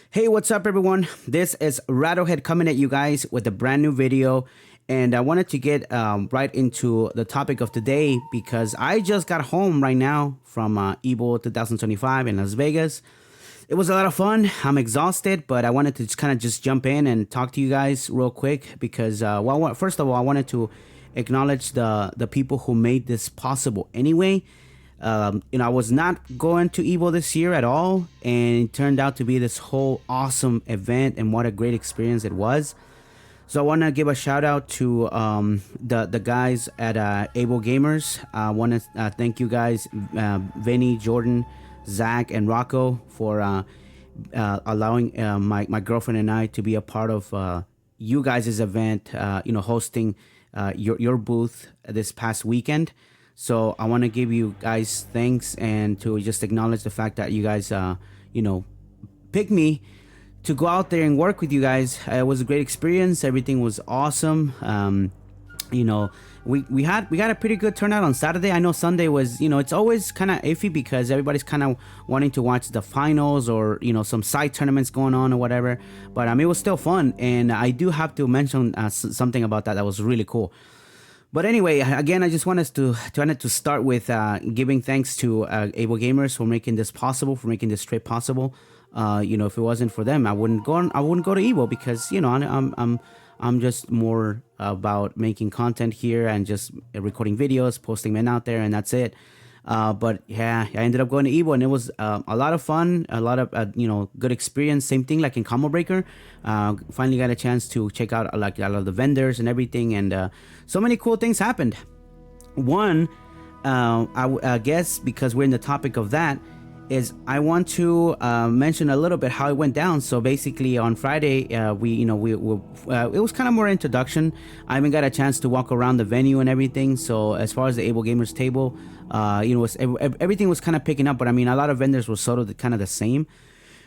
Hey, what's up, everyone? This is Rattlehead coming at you guys with a brand new video. And I wanted to get right into the topic of today because I just got home right now from EVO 2025 in Las Vegas. It was a lot of fun. I'm exhausted, but I wanted to just kind of just jump in and talk to you guys real quick because, first of all, I wanted to acknowledge the people who made this possible anyway. I was not going to EVO this year at all, and it turned out to be this whole awesome event, and what a great experience it was. So I want to give a shout out to the guys at Able Gamers. I want to thank you guys, Vinny, Jordan, Zach, and Rocco, for allowing my girlfriend and I to be a part of you guys' event. Hosting your booth this past weekend. So I want to give you guys thanks and to just acknowledge the fact that you guys, picked me to go out there and work with you guys. It was a great experience. Everything was awesome. We had a pretty good turnout on Saturday. I know Sunday was, it's always kind of iffy because everybody's kind of wanting to watch the finals or, some side tournaments going on or whatever. But it was still fun. And I do have to mention something about that was really cool. But anyway, again, I just want us to start with giving thanks to Able Gamers for making this possible, for making this trip possible. If it wasn't for them, I wouldn't go to Evo because I'm just more about making content here and just recording videos, posting them out there, and that's it. But yeah, I ended up going to Evo, and it was a lot of fun, a lot of good experience. Same thing like in Combo Breaker. Finally got a chance to check out a lot of the vendors and everything, and so many cool things happened. One, I guess because we're in the topic of that, is I want to mention a little bit how it went down. So basically on Friday, it was kind of more introduction. I even got a chance to walk around the venue and everything. So as far as the Able Gamers table, everything was kind of picking up. But a lot of vendors were sort of kind of the same.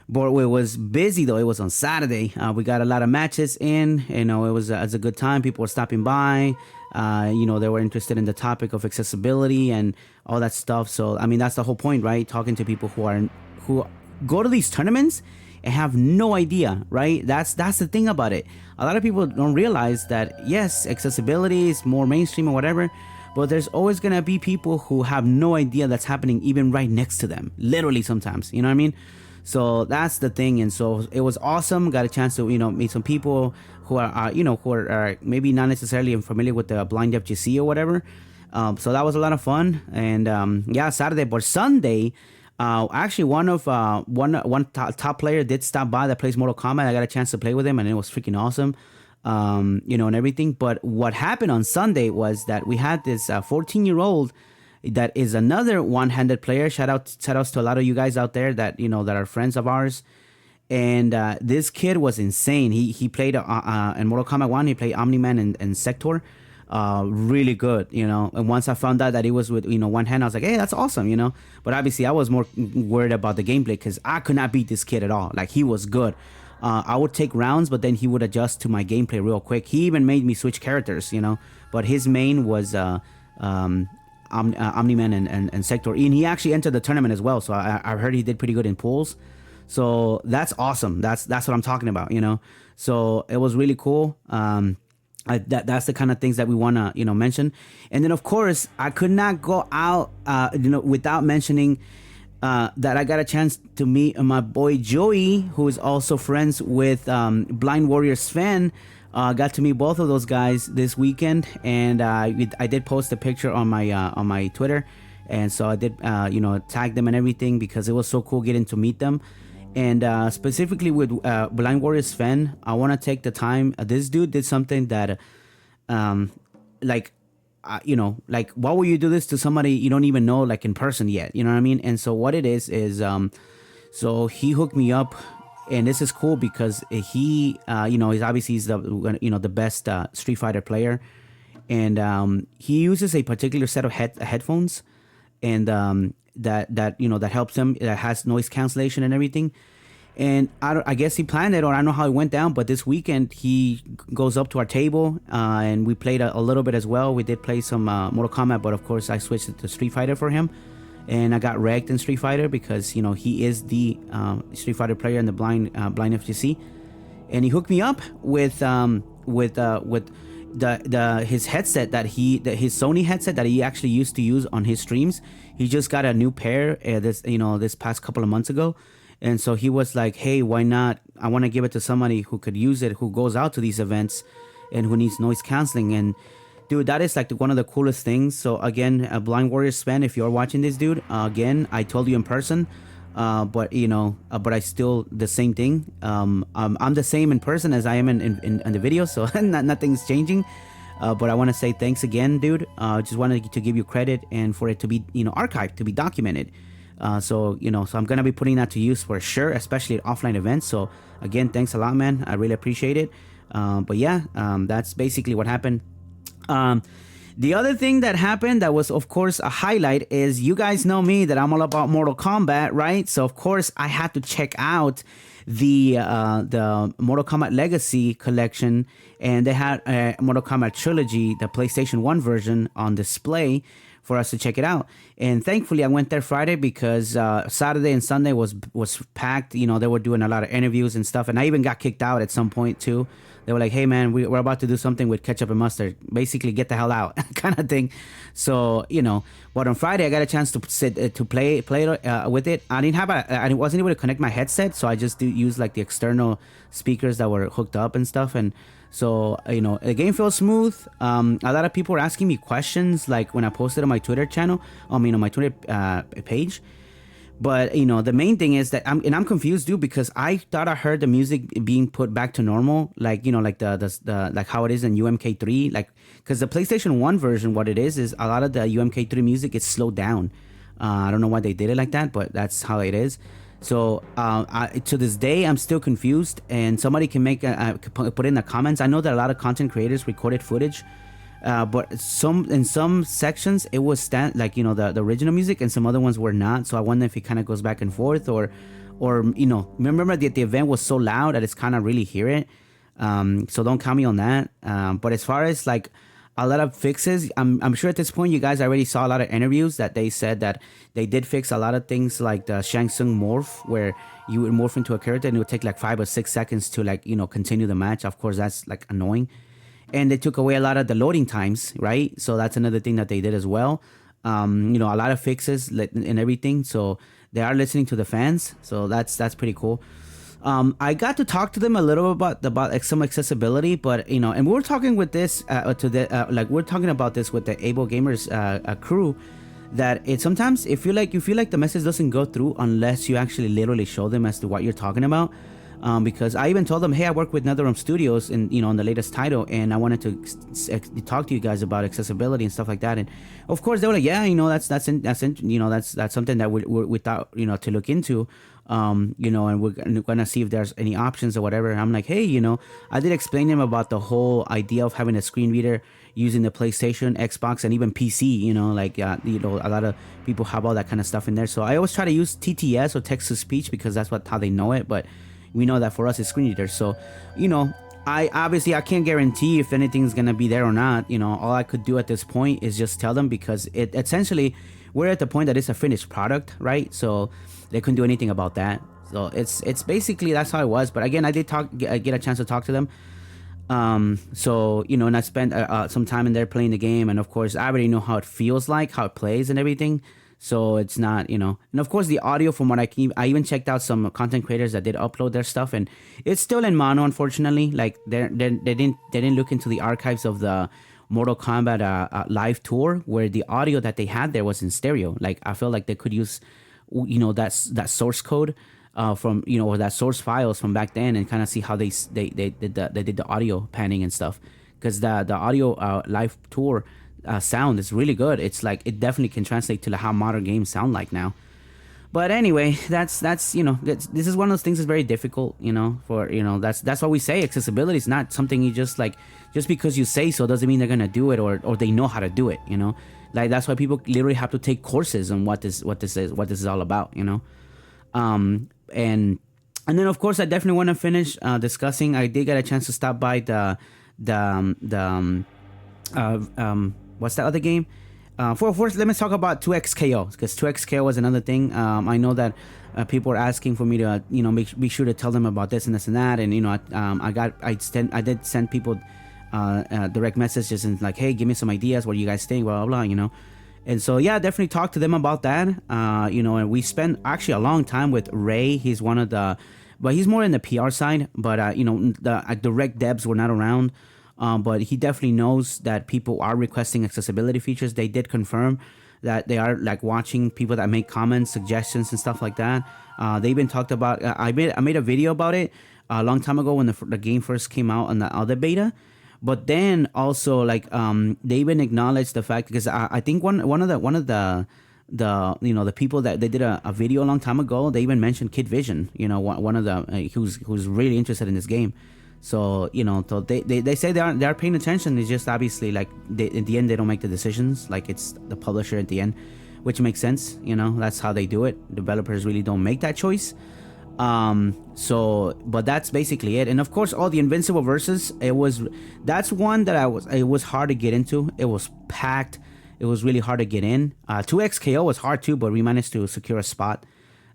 But it was busy though. It was on Saturday. We got a lot of matches in. It was a good time. People were stopping by. They were interested in the topic of accessibility and all that stuff. So that's the whole point, right? Talking to people who go to these tournaments and have no idea, right? That's the thing about it. A lot of people don't realize that yes, accessibility is more mainstream or whatever, but there's always gonna be people who have no idea that's happening even right next to them, literally sometimes. You know what I mean? So that's the thing, and so it was awesome. Got a chance to meet some people who are maybe not necessarily familiar with the blind FGC or whatever. So that was a lot of fun, and Saturday. But Sunday, actually one top player did stop by that plays Mortal Kombat. I got a chance to play with him, and it was freaking awesome. And everything. But what happened on Sunday was that we had this 14-year-old. That is another one-handed player. Shout outs to a lot of you guys out there that that are friends of ours. And this kid was insane. He played in Mortal Kombat 1. He played Omni-Man and Sector. Really good, And once I found out that he was with one hand, I was like, hey, that's awesome, But obviously, I was more worried about the gameplay because I could not beat this kid at all. Like he was good. I would take rounds, but then he would adjust to my gameplay real quick. He even made me switch characters, But his main was Omni-Man and Sector. And he actually entered the tournament as well, so I heard he did pretty good in pools. So that's awesome. That's what I'm talking about, So it was really cool. That's the kind of things that we want to mention. And then of course I could not go out without mentioning that I got a chance to meet my boy Joey, who is also friends with Blind Warrior Sven. Got to meet both of those guys this weekend, and I did post a picture on my Twitter, and so I did tag them and everything because it was so cool getting to meet them. And specifically with Blind Warrior Sven, I want to take the time. This dude did something that, why would you do this to somebody you don't even know, like in person yet? You know what I mean? And so what it is so he hooked me up. And this is cool because he's obviously the best Street Fighter player, and he uses a particular set of headphones, and that helps him. That has noise cancellation and everything. And I guess he planned it, or I don't know how it went down. But this weekend he goes up to our table, and we played a little bit as well. We did play some Mortal Kombat, but of course I switched it to Street Fighter for him. and I got wrecked in Street Fighter because he is the Street Fighter player in the blind FGC, and he hooked me up with the his headset his Sony headset that he actually used to use on his streams. He just got a new pair this past couple of months ago, and so he was like, "Hey, why not? I want to give it to somebody who could use it, who goes out to these events, and who needs noise canceling." And dude, that is like one of the coolest things. So again, Blind Warrior Sven, if you're watching this, dude, again, I told you in person. But I still the same thing. I'm the same in person as I am in the video, so nothing's changing. But I want to say thanks again, dude. Just wanted to give you credit and for it to be archived, to be documented. So I'm gonna be putting that to use for sure, especially at offline events. So again, thanks a lot, man. I really appreciate it. But yeah, that's basically what happened. The other thing that happened that was, of course, a highlight is, you guys know me, that I'm all about Mortal Kombat, right? So, of course, I had to check out the Mortal Kombat Legacy collection, and they had a Mortal Kombat Trilogy, the PlayStation 1 version, on display for us to check it out. And thankfully, I went there Friday because Saturday and Sunday was packed. They were doing a lot of interviews and stuff, and I even got kicked out at some point too. They were like, "Hey man, we're about to do something with ketchup and mustard. Basically, get the hell out," kind of thing. So but on Friday I got a chance to sit to play with it. I wasn't able to connect my headset, so I just use like the external speakers that were hooked up and stuff. And so the game feels smooth. A lot of people were asking me questions, like when I posted on my Twitter channel, on my Twitter page. But the main thing is that I'm confused, dude, because I thought I heard the music being put back to normal, like like the like how it is in UMK3, like, because the PlayStation 1 version, what it is a lot of the UMK3 music is slowed down. I don't know why they did it like that, but that's how it is. So to this day, I'm still confused, and somebody can put in the comments. I know that a lot of content creators recorded footage. But in some sections it was the original music, and some other ones were not. So I wonder if it kind of goes back and forth, or remember that the event was so loud that it's kind of really hear it. So don't count me on that. But as far as like a lot of fixes, I'm sure at this point you guys already saw a lot of interviews that they said that they did fix a lot of things, like the Shang Tsung morph, where you would morph into a character and it would take like 5 or 6 seconds to continue the match. Of course, that's like annoying. And they took away a lot of the loading times, right? So that's another thing that they did as well. A lot of fixes and everything. So they are listening to the fans. So that's pretty cool. I got to talk to them a little about some accessibility, but and we were talking with this we're talking about this with the Able Gamers crew, that it sometimes you feel like the message doesn't go through unless you actually literally show them as to what you're talking about. Because I even told them, hey, I work with NetherRealm Studios in on the latest title, and I wanted to talk to you guys about accessibility and stuff like that. And of course they were like, yeah, that's something that we thought to look into, and we're gonna see if there's any options or whatever. And I'm like, hey, I did explain to them about the whole idea of having a screen reader using the PlayStation, Xbox, and even PC. A lot of people have all that kind of stuff in there. So I always try to use TTS, or text to speech, because that's how they know it. But we know that for us it's screen readers. So I can't guarantee if anything's gonna be there or not. All I could do at this point is just tell them, because it essentially, we're at the point that it's a finished product, right? So they couldn't do anything about that. So it's basically, that's how it was. But again, I did get a chance to talk to them. So and I spent some time in there playing the game, and of course I already know how it feels like, how it plays and everything. So it's not, and of course the audio, from what I even checked out some content creators that did upload their stuff, and it's still in mono, unfortunately. Like they didn't look into the archives of the Mortal Kombat live tour, where the audio that they had there was in stereo. Like I feel like they could use, that source code from or that source files from back then, and kind of see how they did the audio panning and stuff, because the audio live tour sound is really good. It's like, it definitely can translate to how modern games sound like now. But anyway, that's this is one of those things that's very difficult, for that's why we say accessibility is not something you just because you say so doesn't mean they're gonna do it, or they know how to do it. Like that's why people literally have to take courses on what this is all about. And then of course I definitely want to finish discussing. I did get a chance to stop by the what's that other game? first, let me talk about 2XKO, because 2XKO was another thing. I know that people are asking for me to, be sure to tell them about this and this and that. And, I did send people direct messages and like, hey, give me some ideas. What do you guys think? Blah, blah, blah, And so, yeah, definitely talk to them about that. And we spent actually a long time with Ray. He's one of the, but he's more in the PR side. But, the direct devs were not around. But he definitely knows that people are requesting accessibility features. They did confirm that they are like watching people that make comments, suggestions, and stuff like that. They even talked about. I made a video about it a long time ago when the game first came out on the other beta. But then also like they even acknowledged the fact, because I think one of the the people that they did a video a long time ago, they even mentioned Kid Vision. One of the who's really interested in this game. So so they say they are paying attention. It's just obviously like in the end they don't make the decisions. Like it's the publisher at the end, which makes sense. That's how they do it. Developers really don't make that choice. But that's basically it. And of course, all the Invincible verses. That's one that it was hard to get into. It was packed. It was really hard to get in. 2XKO was hard too, but we managed to secure a spot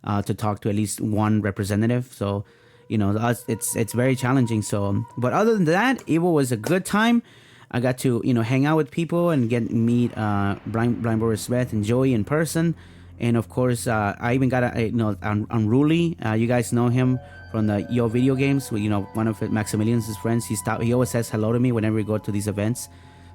to talk to at least one representative. So. It's very challenging. So, but other than that, Evo was a good time. I got to hang out with people and meet Blind Boris Smith and Joey in person, and of course I even got Unruly. You guys know him from the Yo video games. One of Maximilian's friends. He always says hello to me whenever we go to these events,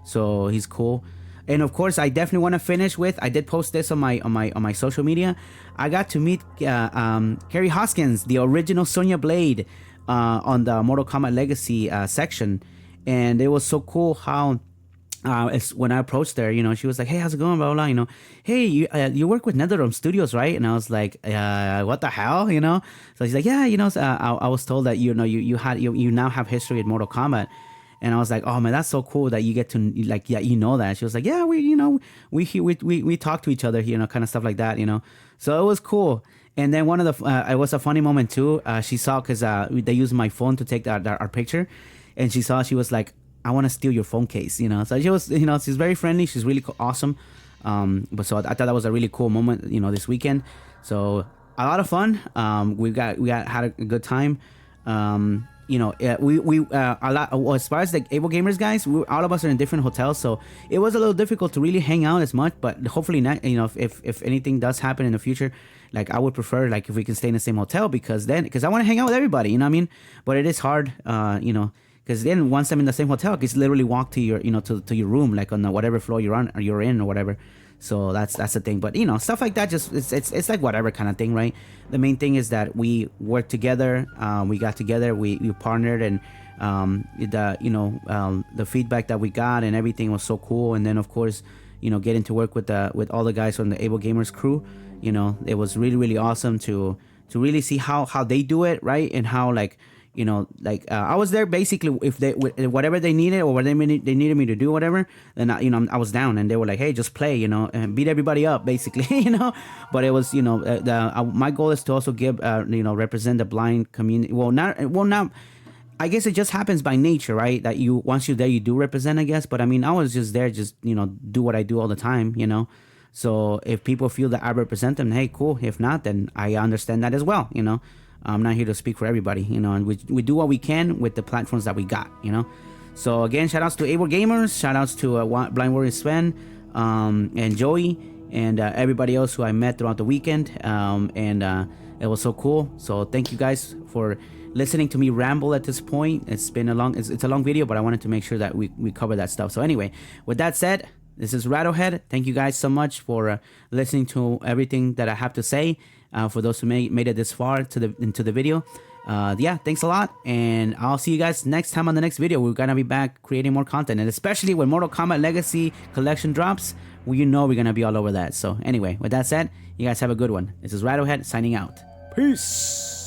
so he's cool. And of course, I definitely want to finish with. I did post this on my social media. I got to meet Carrie Hoskins, the original Sonya Blade, on the Mortal Kombat Legacy section, and it was so cool how. When I approached her, she was like, "Hey, how's it going?" Blah blah. Blah. Hey, you work with NetherRealm Studios, right? And I was like, "What the hell?" So she's like, "Yeah, I was told that you now have history at Mortal Kombat." And I was like, oh man, that's so cool that you get to that. She was like, yeah, we talk to each other, kind of stuff like that, So it was cool. And then one of the, it was a funny moment too. She saw, cause they used my phone to take our picture, and she was like, I want to steal your phone case, So she was, she's very friendly. She's really awesome. But so I thought that was a really cool moment, this weekend. So a lot of fun. We had a good time. A lot as far as the Able Gamers guys, all of us are in different hotels, so it was a little difficult to really hang out as much. But hopefully, not, if anything does happen in the future, like I would prefer like if we can stay in the same hotel, because I want to hang out with everybody, But it is hard, because then once I'm in the same hotel, I can literally walk to your to your room, like on whatever floor you're in or whatever. So that's the thing. But stuff like that, just it's like whatever kind of thing, right? The main thing is that we worked together, we got together, we partnered, and the feedback that we got and everything was so cool. And then of course, getting to work with all the guys from the Able Gamers crew, it was really, really awesome to really see how they do it, right? And how I was there basically if whatever they needed or whatever they needed me to do, whatever, then I was down, and they were like, hey, just play, and beat everybody up basically, But it was, my goal is to also give, represent the blind community. Well, not. I guess it just happens by nature, right? That once you're there, you do represent, I guess. But I mean, I was just there, just do what I do all the time, So if people feel that I represent them, hey, cool. If not, then I understand that as well, I'm not here to speak for everybody, and we do what we can with the platforms that we got, So again, shout outs to Able Gamers, shout outs to Blind Warrior Sven, and Joey, and everybody else who I met throughout the weekend, and it was so cool. So thank you guys for listening to me ramble at this point. It's been it's a long video, but I wanted to make sure that we cover that stuff. So anyway, with that said, this is Rattlehead. Thank you guys so much for listening to everything that I have to say. For those who made it this far into the video, thanks a lot, and I'll see you guys next time on the next video. We're gonna be back creating more content, and especially when Mortal Kombat Legacy Collection drops, we're gonna be all over that. So anyway, with that said, you guys have a good one. This is Rattlehead signing out. Peace.